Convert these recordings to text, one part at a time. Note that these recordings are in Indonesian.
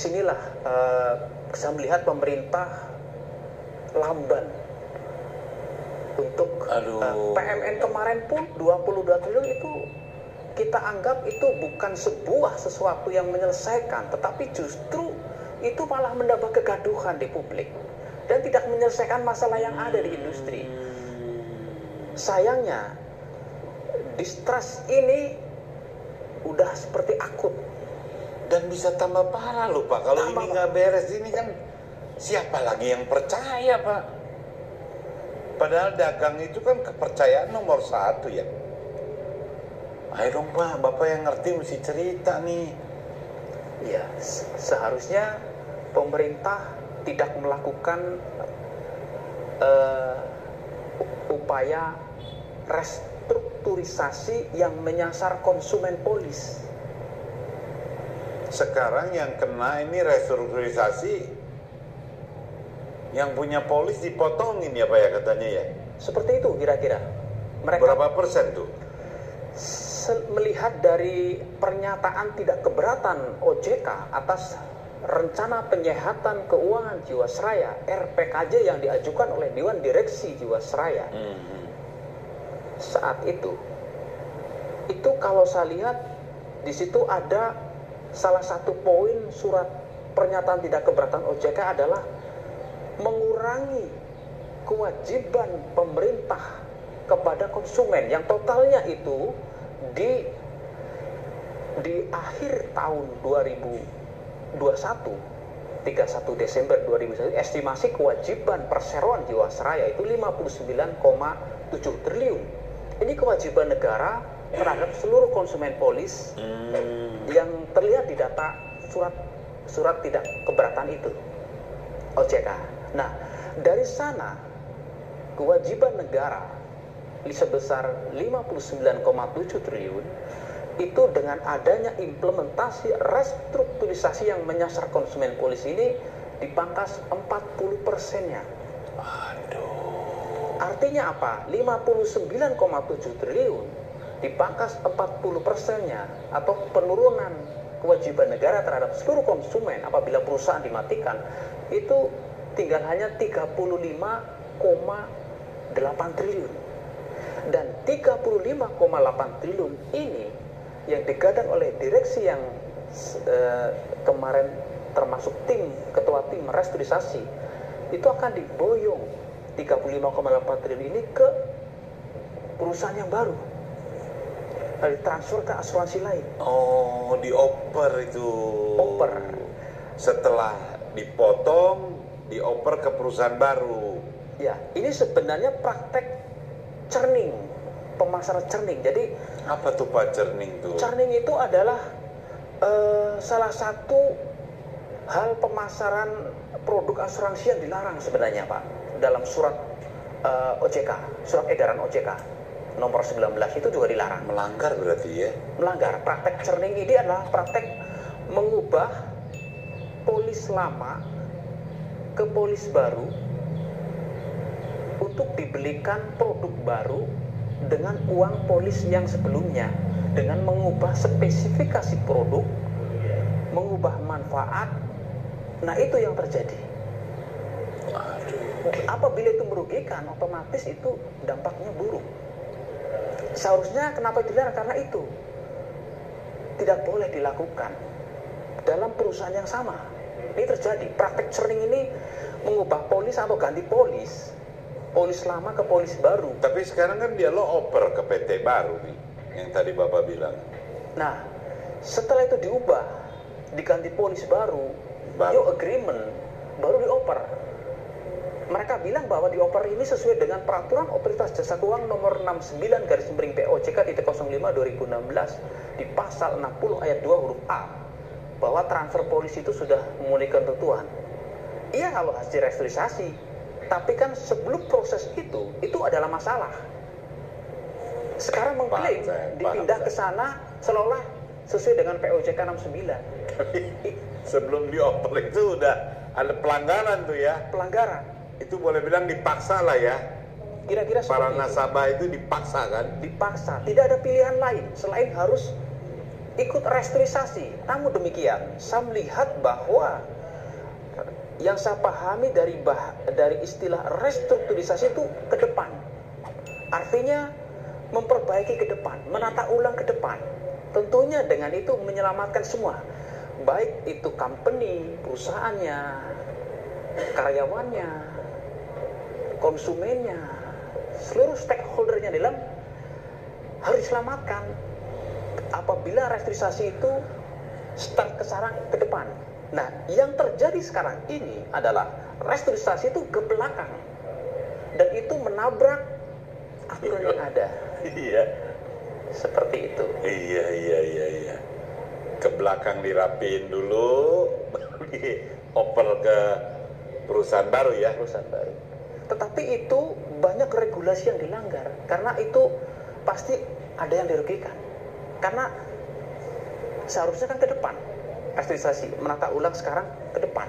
disinilah saya melihat pemerintah lamban untuk PMN kemarin pun 22 triliun itu kita anggap itu bukan sebuah sesuatu yang menyelesaikan, tetapi justru itu malah menambah kegaduhan di publik dan tidak menyelesaikan masalah yang ada di industri. Sayangnya distrust ini udah seperti akut dan bisa tambah parah loh Pak. Kalau ini nggak beres ini kan siapa lagi yang percaya Pak? Padahal dagang itu kan kepercayaan nomor 1 ya. Ayo dong Pak, Bapak yang ngerti mesti cerita nih. Ya, seharusnya pemerintah tidak melakukan upaya restrukturisasi yang menyasar konsumen polis. Sekarang yang kena ini restrukturisasi, yang punya polis dipotongin ya Pak ya katanya ya? Seperti itu kira-kira. Mereka berapa persen tuh? Melihat dari pernyataan tidak keberatan OJK atas rencana penyehatan keuangan Jiwasraya RPKJ yang diajukan oleh Dewan Direksi Jiwasraya saat itu kalau saya lihat di situ ada salah satu poin surat pernyataan tidak keberatan OJK adalah mengurangi kewajiban pemerintah kepada konsumen yang totalnya itu di akhir tahun 2021 31 Desember 2021 estimasi kewajiban perseroan Jiwasraya itu 59,7 triliun. Ini kewajiban negara terhadap seluruh konsumen polis yang terlihat di data surat tidak keberatan itu OJK. Nah, dari sana kewajiban negara sebesar 59,7 triliun itu dengan adanya implementasi restrukturisasi yang menyasar konsumen polis ini dipangkas 40%-nya. Aduh. Artinya apa? 59,7 triliun dipangkas 40%-nya atau penurunan kewajiban negara terhadap seluruh konsumen apabila perusahaan dimatikan itu tinggal hanya 35,8 triliun. Dan 35,8 triliun ini yang digadang oleh direksi yang kemarin termasuk ketua tim restrukturisasi itu akan diboyong 35,8 triliun ini ke perusahaan yang baru, ditransfer ke asuransi lain. Oh, dioper itu. Oper. Setelah dipotong, dioper ke perusahaan baru. Ya, ini sebenarnya praktek churning, pemasaran churning. Jadi apa tuh Pak churning tuh? Churning itu adalah salah satu hal pemasaran produk asuransi yang dilarang sebenarnya Pak dalam surat OJK, surat edaran OJK nomor 19 itu juga dilarang. Melanggar berarti ya? Melanggar. Praktek churning ini adalah praktek mengubah polis lama ke polis baru untuk dibelikan produk baru dengan uang polis yang sebelumnya, dengan mengubah spesifikasi produk, mengubah manfaat. Nah, itu yang terjadi. Apabila itu merugikan, otomatis itu dampaknya buruk. Seharusnya kenapa dilarang? Karena itu tidak boleh dilakukan dalam perusahaan yang sama. Ini terjadi. Praktek churning ini mengubah polis atau ganti polis lama ke polis baru. Tapi sekarang kan dia lo oper ke PT baru nih, yang tadi Bapak bilang. Nah, setelah itu diubah, diganti polis baru. New agreement, baru dioper. Mereka bilang bahwa dioper ini sesuai dengan peraturan Otoritas Jasa Keuangan nomor 69/POJK-05/2016 di pasal 60 ayat 2 huruf A, bahwa transfer polis itu sudah memenuhi ketentuan. Iya kalau hasil restrukturisasi, tapi kan sebelum proses itu adalah masalah. Sekarang mengklaim dipindah ke sana seolah sesuai dengan POJK 69. Sebelum dioper itu udah ada pelanggaran tuh ya. Pelanggaran. Itu boleh bilang dipaksa lah ya. Kira-kira para nasabah itu dipaksa kan? Dipaksa. Tidak ada pilihan lain selain harus ikut restrukturisasi. Namun demikian, saya melihat bahwa yang saya pahami dari istilah restrukturisasi itu ke depan. Artinya memperbaiki ke depan, menata ulang ke depan. Tentunya dengan itu menyelamatkan semua. Baik itu company, perusahaannya, karyawannya, konsumennya, seluruh stakeholdernya dalam harus diselamatkan. Apabila restrukturisasi itu start ke sekarang ke depan. Nah, yang terjadi sekarang ini adalah restrukturisasi itu ke belakang dan itu menabrak aturan yang ada. Iya. Seperti itu. Iya. Ke belakang dirapiin dulu, baru dioper ke perusahaan baru ya. Perusahaan baru. Tetapi itu banyak regulasi yang dilanggar karena itu pasti ada yang dirugikan. Karena seharusnya kan ke depan. Restrukturisasi, menata ulang sekarang ke depan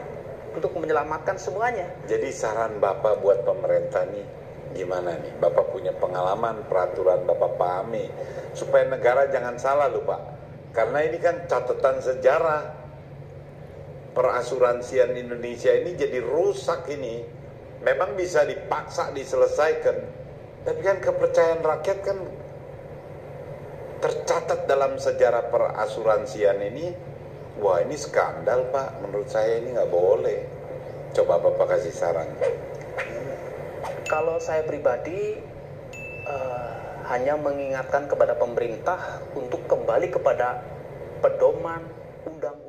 untuk menyelamatkan semuanya. Jadi saran Bapak buat pemerintah nih gimana nih? Bapak punya pengalaman, peraturan Bapak pahami supaya negara jangan salah loh Pak. Karena ini kan catatan sejarah perasuransian Indonesia ini jadi rusak ini. Memang bisa dipaksa diselesaikan, tapi kan kepercayaan rakyat kan tercatat dalam sejarah perasuransian ini. Wah ini skandal Pak, menurut saya ini nggak boleh. Coba Bapak kasih saran. Kalau saya pribadi hanya mengingatkan kepada pemerintah untuk kembali kepada pedoman undang-undang